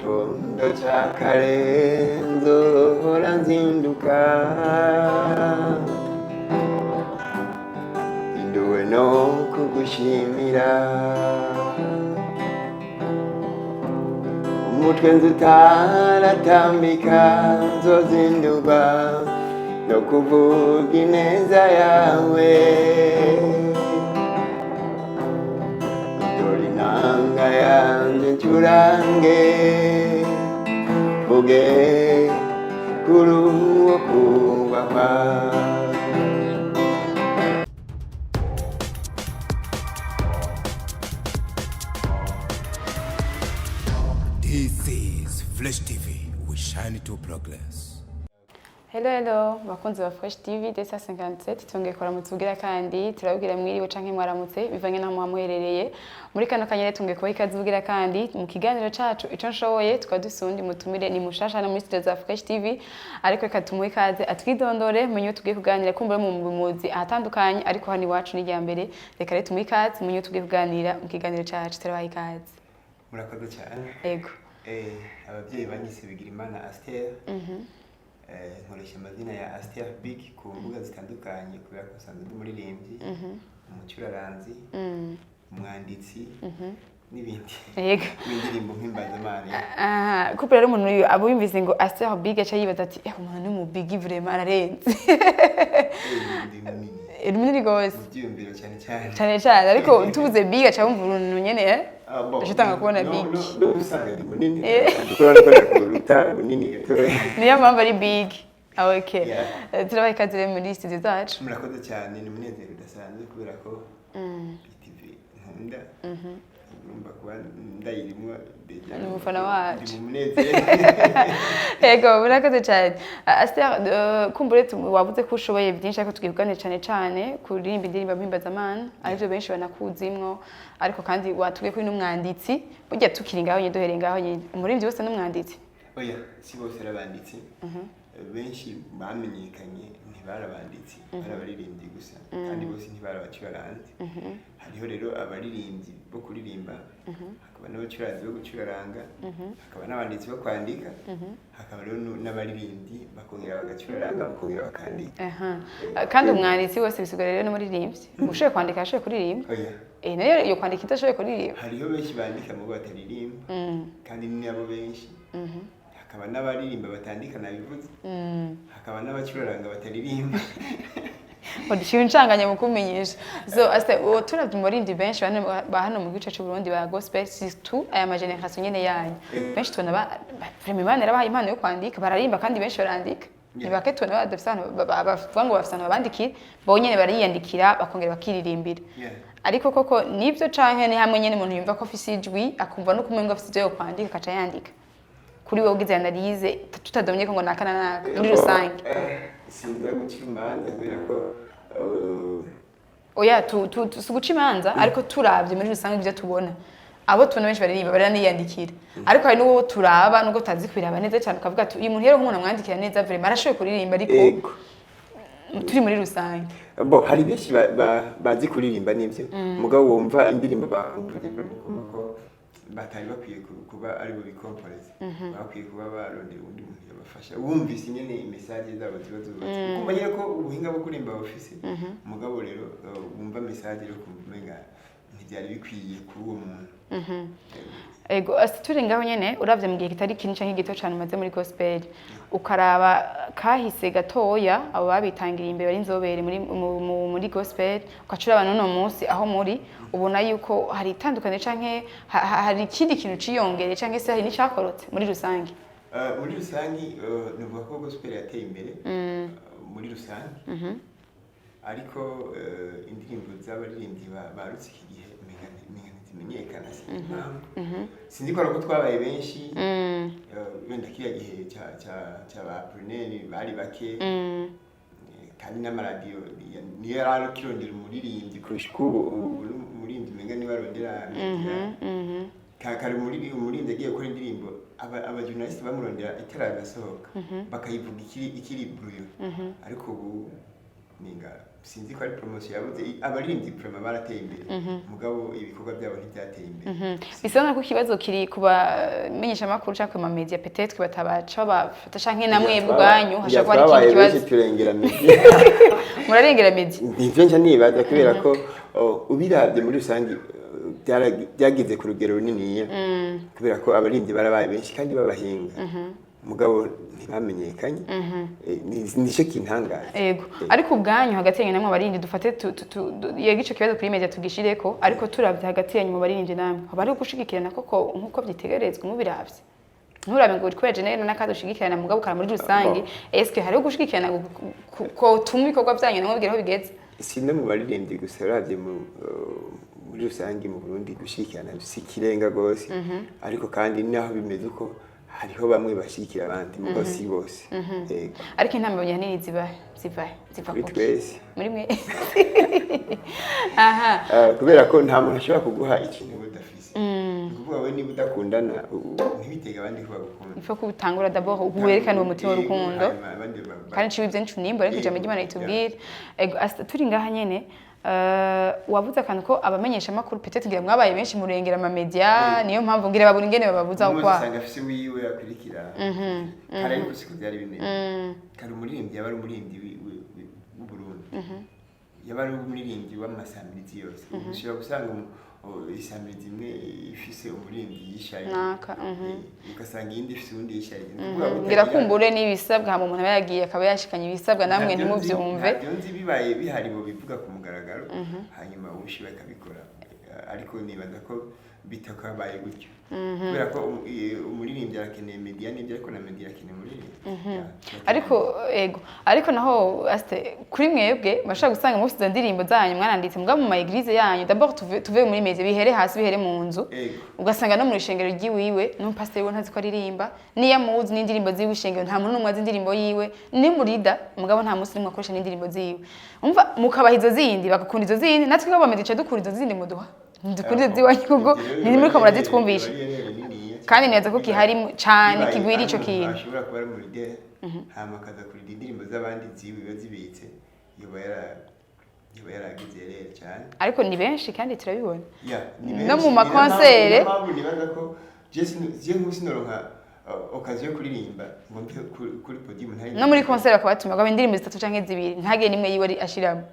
gitondo cya kare nzohora nzinduka induwe no kugushimira umutwe nzutaratambika nzozindurwa no kuvuga ineza yawe dore inanga yanjye ncurange mvuge kuri uwo kubahwa. This is Flash TV. We shine to progress. Hello bakunzi ba Fresh TV desa 57 tongeye kora mutubwira kandi turabwira mwiriwe canke mwaramutse bivanye naho muherereye muri kano kanyere tongeye kuba ikazivugira kandi mu kiganiro cacu ico nshoboye twadusundi mutumire ni mushasha na muri studio za Fresh TV ariko reka tumuhe ikaze atwidondore menye tugiye kuganira kumbure mu muzi ahatandukanye ariko hani wacu ni mbere reka rero tumuhe ikaze menye tugiye kuganira mu kiganiro cacu turabaye ikaze. Murakoze cyane. Yego. Ababyeyi banyise bigira imana Aster. Nkoresha amazina ya Aster Big ku mbuga zitandukanye kubera ko nsanzwe ndi umuririmbyi, umucuraranzi, umwanditsi n'ibindi. Yego. N'indirimbo mpimbazamanyi. Kuko rero umuntu abo yumvise ngo Aster Big acha yibaza ati umuntu ni mu big vraiment ararenze. Munini gose. Mubyiyumviro cyane cyane. Cyane cyane ariko tubuze big acha wumva uruntu nyene Ashitanga kubona big. Niyo mpamvu ari big. Okay. Turabaye ikaze muri studio zacu. Murakoze cyane ni umunezero udasanzwe kubera ko TV nkunda. Urumva kuba ndayirimo deja. Ni umufana wacu. Ndi mu munezero. Yego murakoze cyane. Aster kumbure wavuze ko ushoboye byinshi ariko twibugane cyane kuririmba indirimbo mpimbazamanyi ariko benshi banakuzimwo ariko kandi watubwiye ko n'umwanditsi burya tukiri ngaho nyine duhereye ngaho nyine umuririmbyi wese n'umwanditsi. Oya si bose arabanditsi. Benshi bamenyekanye ntibarabanditsi barabaririmbyi gusa kandi bose ntibarabacuraranzi. Hariho rero abaririmbyi bo kuririmba hakaba n'abacuraranzi bo gucuraranga hakaba n'abanditsi bo kwandika hakaba rero n'abaririmbyi bakongera bagacuraranga bakongera bakandika. Kandi umwanditsi wose bisigara rero n'umuririmbyi ushoboye kwandika ashoboye kuririmba. Oya nayo yo kwandika idashoboye kuririmba. Hariho benshi bandika mu bataririmba kandi ni nabo benshi. Hakaba n'abaririmba batandika nabivuze. Hakaba n'abacuraranga bataririmba. Odishiwe ncanganya mu kumenyesha. So Aster turavye umurindi benshi ba hano mu gice cy'u Burundi ba gospel surtout aya ma generation nyene yanyu. Benshi tubona vraiment bane rabaha impano yo kwandika bararimba kandi benshi barandika. Ni bake tubona badafisana bavuga ngo bafisana bandikira bonyene bariyandikira bakongera bakiririmbira. Ariko koko nivyo canke ni hamwe nyene umuntu yumva ko afise ijwi akumva no kumenga afise yo kwandika kaca yandika. Kuri wowe ugize analyse tutadomye ko ngo nakana muri rusange. Sinza gucira imanza kubera ko oya suguca imanza ariko turavye muri rusange ibyo tubona abo tubona benshi baririmba baraniyandikira ariko hari n'uwo turaba nubwo tazi kwiraba neza cyane ukavuga ati uyu muntu rero nk'umuntu amwandikira neza vraiment arashoboye kuririmba ariko turi muri rusange. Hari benshi bazi kuririmba nivyo mugabo wumva indirimbo batari bakwiye kuba ari bo bikomporeza bakwiye kuba barondera undi muntu yabafasha wumvise nyene message zabo ziba zubatse kumva nyine ko ubuhinga bwo kurimba bafise mugabo rero wumva message yo kumenga ntibyari bikwiye kuri uwo muntu. Ego turi ngaho nyene uravye mu gihe kitari kinini canke gito cyane umaze muri gospel ukaraba kahise gatoya abo babitangiriye imbere bari nzobere muri gospel ukacura abantu no munsi aho muri ubona yuko hari itandukanye canke hari ikindi kintu ciyongere canke se hari n'icyakorotse muri rusange. Muri rusange nuvuga ko gospel yateye imbere muri rusange ariko indirimbo z'abaririmbyi barutse iki gihe menyekana sinzi ko ariko twabaye benshi wenda kiriya gihe cya ba Brunel bari bake kandi n'amaradiyo niyo yari kirondera umuririmbyi kurusha uko umuririmbyi umenga niba arondera kare umuririmbyi agiye gukora indirimbo abajournaliste bamurondera itara gasohoka bakayivuga ikiri bruyo ariko ubu ninga sinzi ko ari promotion yabuze abaririmbyi prema barateye imbere mugabo ibikorwa byabo ntibyateye imbere bisana ko ikibazo kiri kubamenyesha makuru cyangwa ma media peut-être batabaca bafata canke namwe bwanyu hashaka ari ikibazo turengera media murarengera media nivyo nje nibaza kubera ko ubiravye muri rusangi byagize ku rugero runiniya kubera ko abaririmbyi barabaye benshi kandi babahinga mugabo ntibamenyekanye nicyo kintangaje yego ariko ubwanyu hagati yanyu namwe abaririmbyi dufate yego ico kibazo kuri media tugishireko ariko turavye hagati yanyu mu baririmbyi namwe abari gushigikirana koko nkuko vyitegerezwa mu biravye nturabe ngo urikweje nene nakadushigikirana mugabo kara muri rusangi eske hari gushigikirana ko tuma ibikorwa byanyu namwe bigeraho bigeze sinde mu baririmbyi gusa uravye muri rusangi mu Burundi gushigikirana sikirenga gose ariko kandi naho bimeze uko hariho bamwe bashikira abandi mugo si bose ariko intambwe nini ziva kuri twese muri mwe kubera ko nta muntu ashobora kuguha ikintu udafise kuvuga we niba udakundana ntibitega abandi ko bagukunda ifo kubutangura d'abord uwerekana uwo mutima w'urukundo kandi ciwe ivyo ncunimba ariko ijambo ry'Imana itubwira turi ngaha nyene wavuze akantu ko abamenyesha makuru peut-être ngira mwabaye benshi murengera ama media niyo mpamvu ngira babura ingene bababuza ukwa usanga afise wiwe akurikira kare ariko siko byari bimeze kare umuririmbyi yabari umuririmbyi w'u Burundi yabari umuririmbyi w'amasamirizi yose ushobora gusanga isamirizi imwe ifise umuririmbyi yishaye ugasanga iyindi ifise undi yishaye ngira kumbure n'ibisabwa mu muntu aba yagiye akaba yashikanye ibisabwa namwe ntimuvyumve byonzi bibaye bihari bo bivuga ku mugaragaro hanyuma ubushiwe akabikora ariko nibaza ko bitakabaye gutyo kubera ko umuririmbyi arakeneye media n'ibyo ariko na media arakeneye umuririmbyi ariko naho kuri mwebwe bashaka gusanga mu izo ndirimbo zanyu mwaranditse mugabo mu maeglise yanyu d'abord tuve muri media bihere hasi bihere mu nzu ugasanga no mu ishengero ry'iwiwe no pastor we ntazi ko aririmba niya muzi n'indirimbo ziwe ishengero nta muntu n'umwe azi indirimbo yiwe ni murida mugabo nta musi nimwe akoresha n'indirimbo ziwe umva mukabahizo zindi bagakunda izo zindi natwe ko bamedice dukura izo zindi muduha ndukuri ziwanyu kuko ni muri ko murazitwumvisha kandi neza ko kihari cyane kigwira ico kintu ashobora kuba ari muri de hama kaza kuri indirimbo z'abandi ziwe bazibitse yoba yaragize rero cyane ariko ni benshi kandi turabibona no mu makonsere nibaza ko je nk'usinoronka okaziyo kuririmba ngo kuri podium ntari no muri konsere akabatuma ngo indirimbo 3 canke 2 ntage nimwe yiwe ashiramo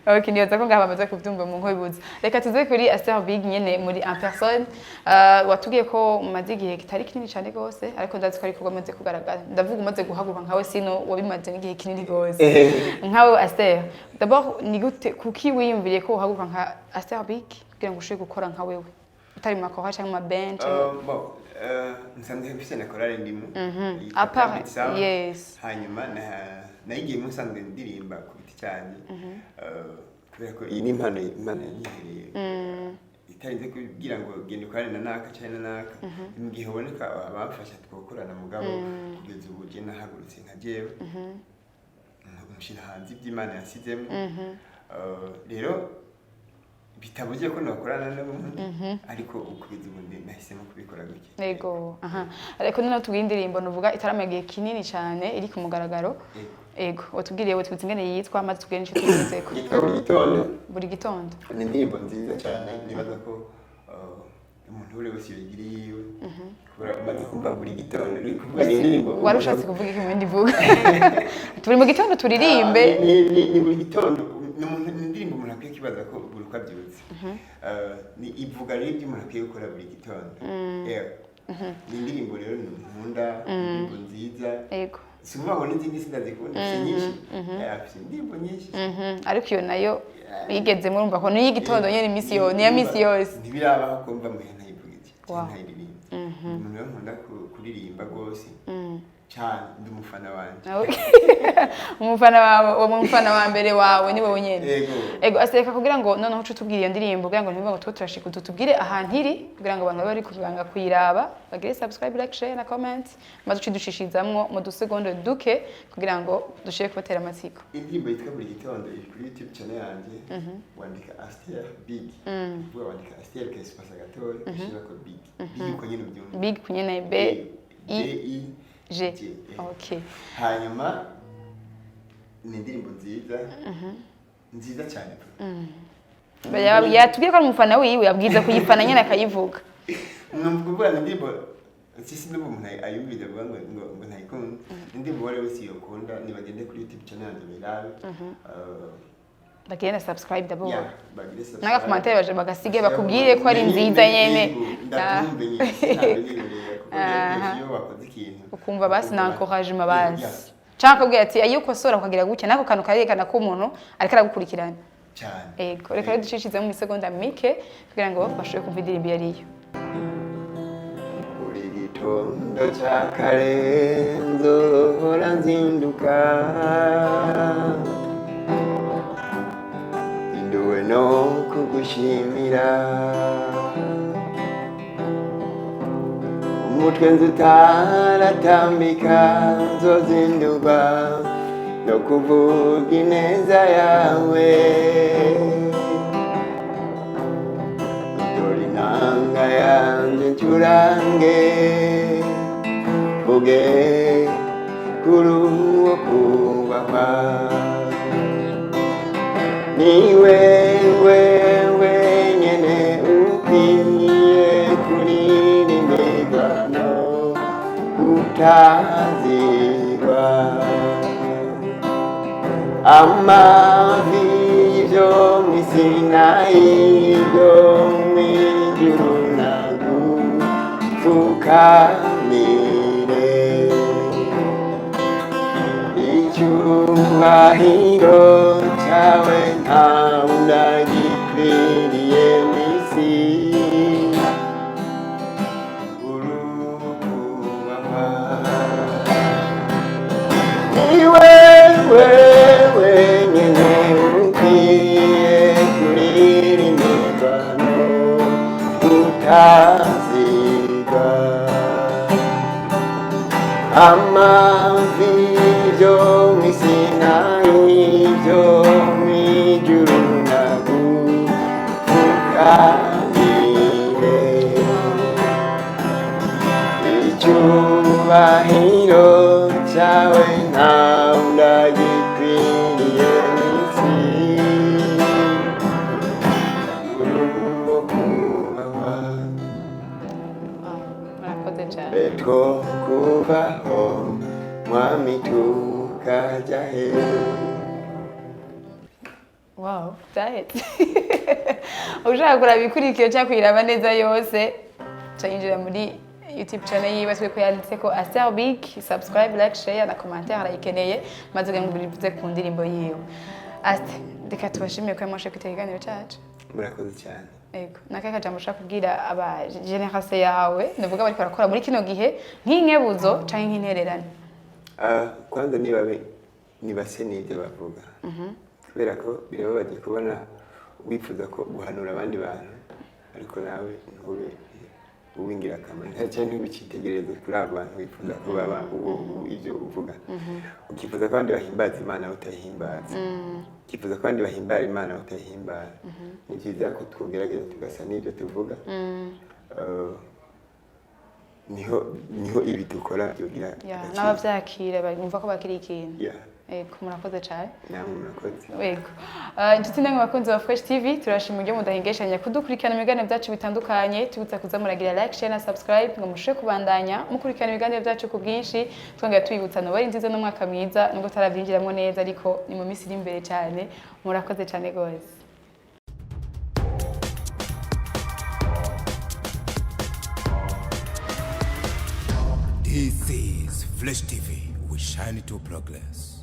Okay, niyo zako ngaba bamaze kuvyumva mu nkobibuza. Reka tuze kuri Aster Big nyene muri en personne. Watugiye ko umaze igihe kitari kinini cyane gose, ariko ndazi ko ari kuba amaze kugaragara. Ndavuga umaze guhaguruka nkawe sino wabimaze n'igihe kinini gose. Nkawe Aster, d'abord ni gute kuki wiyumviriye ko uhaguruka nka Aster Big kugira ngo ushobore gukora nka wewe? Utari mu makora cyangwa mu band? Nsanzwe mfise na chorale ndimo. Yes. Hanyuma nayigiye musanzwe ndirimba cyane kubera ko iyi ni impano yihereye itarinze kugira ngo genda ukorane na naka cyane na naka mu gihe uboneka abamfasha twokorana mugabo kugeza ubu je nahagurutse nka jewe umushira hanze iby'Imana yasizemo rero bitabuze ko nakorana n'umuntu ariko ukugeza ubu nahisemo kubikora gutya yego ariko nino tubwira indirimbo nuvuga itaramagiye kinini cyane iri ku mugaragaro ego watubwiriye witwitse ingene yitwa maze tubwire n'icyo tuzeko buri gitondo ni indirimbo nziza cyane nibaza ko umuntu uri wese yigiriye kubera umaze kumva buri gitondo uri kuvuga indirimbo wari ushatse kuvuga iki mu bindi vuga turi mu gitondo turirimbe ni buri gitondo ni indirimbo umuntu akwiye kibaza ko buri uko abyutse ni ivuga rero ibyo umuntu akwiye gukora buri gitondo ni indirimbo rero nkunda indirimbo nziza yego Suma wone n'izindi sindazikunda nyinshi afite indirimbo nyinshi ariko iyo nayo yigeze murumva ko ni igitondo nyene misiyoni ya misiyose ntibirabaho kumva mu hena yivugije ntayiririmba umuntu nkunda kuririmba gose cyane ndi umufana wanje umufana wa mbere wawe ni wowe nyene ego aseka kugira ngo noneho ucu tubwire iyo ndirimbo kugira ngo ntibivuga ngo turashika tubwire ahantu iri kugira ngo abantu bari kuganga kuyiraba bagire subscribe like share na comment maze uci dushishizamwo mu dusegonde duke kugira ngo dushire kubatera amatsiko indirimbo yitwa buri gitondo iri kuri YouTube channel yanje wandika Aster Big vuga wandika Aster k'espace gatoya ushira ko Big Big ko nyene byumva Big kunyene B I G. Okay. Hanyuma ni indirimbo nziza nziza cyane yatubwiye ko ari umufana wiwe yabwiza kuyifana nyine akayivuga kuvuga ni indirimbo sisi n'ubu umuntu ayumvira avuga ngo ntayikunda indirimbo uwo ari wese yokunda nibagende kuri YouTube channel yanjye birabe bagire na subscribe d'abord bagire subscribe naga commentaire baje bagasige bakubwire ko ari nziza nyene ndatumve nyine sinabinyemereye kuko iyo wakoze ikintu ukumva basi na encouragement bazi cyangwa kubwira ati ayo ukosora ukagira gutya nako kantu karekana ko umuntu ariko aragukurikirana cyane ego reka ducishizemo mu seconda mike kugira ngo bafashe kumva indirimbo yariyo uri gitondo cya kare nzohora nzinduka zinduwe no kugushimira umutwe nzi utaratambika nzozindurwa no kuvuga ineza yawe dore inanga yanjye ncurange vuge kuri uwo kubahwa ni wewe wenyene ukwiye kuririmba no utazirwa amavi yo mw'Isinayi yo mw'ijuru nagupfukamire icyubahiro cyawe ntawe ndagikwiriye mw'isi urukubahwa ni wewe wenyene ukwiye kuririmba no utazirwa amavi yo mw'Isinayi yo mw'ijuru nagupfukamire icyubahiro cyawe ntawe ndagikwiriye mw'isi murakoze cyane betwo kubaho mwami tukajya he wow byahetse ushaka kuraba ikurikiye cyangwa kuyiraba neza yose cyinjira muri YouTube channel yiwe ko yanditse ko Aster Big subscribe like share na commentaire arayikeneye maze ngo bivuze ku ndirimbo yiwe Aster reka tubashimiye ko mwashe kwiteganiro cyacu murakoze cyane ego nakaka jambo ushaka kubwira aba generation yawe ndavuga bari barakora muri kino gihe nk'inkebuzo canke nk'intererane kwanza nibase n'ibyo bavuga kubera ko birababaje kubona wifuza ko guhanura abandi bantu ariko nawe ntube uw'ingirakamaro cyane ntubikitegereze kuri abo bantu wifuza ko baba ibyo uvuga ukifuza ko abandi bahimbaza Imana utayihimbaza ukifuza ko abandi bahimbara Imana utayihimbaza ni byiza ko tugerageza tugasa n'ibyo tuvuga niho ibi dukora byogira n'abavyakira bumva ko bakiri ikintu ego murakoze cyane namwe murakoze ego inshuti namwe bakunzi ba Fresh TV turashimira ibyo mudahingeshanya kudukurikirana ibiganiro byacu bitandukanye tubutsa kuza muragira like share na subscribe ngo mushe kubandanya mukurikirana ibiganiro byacu ku bwinshi twongera tubibutsa no bari nziza n'umwaka mwiza nubwo tarabyinjiramo neza ariko ni mu minsi iri imbere cyane murakoze cyane gose. This is Flash TV. We shine to progress.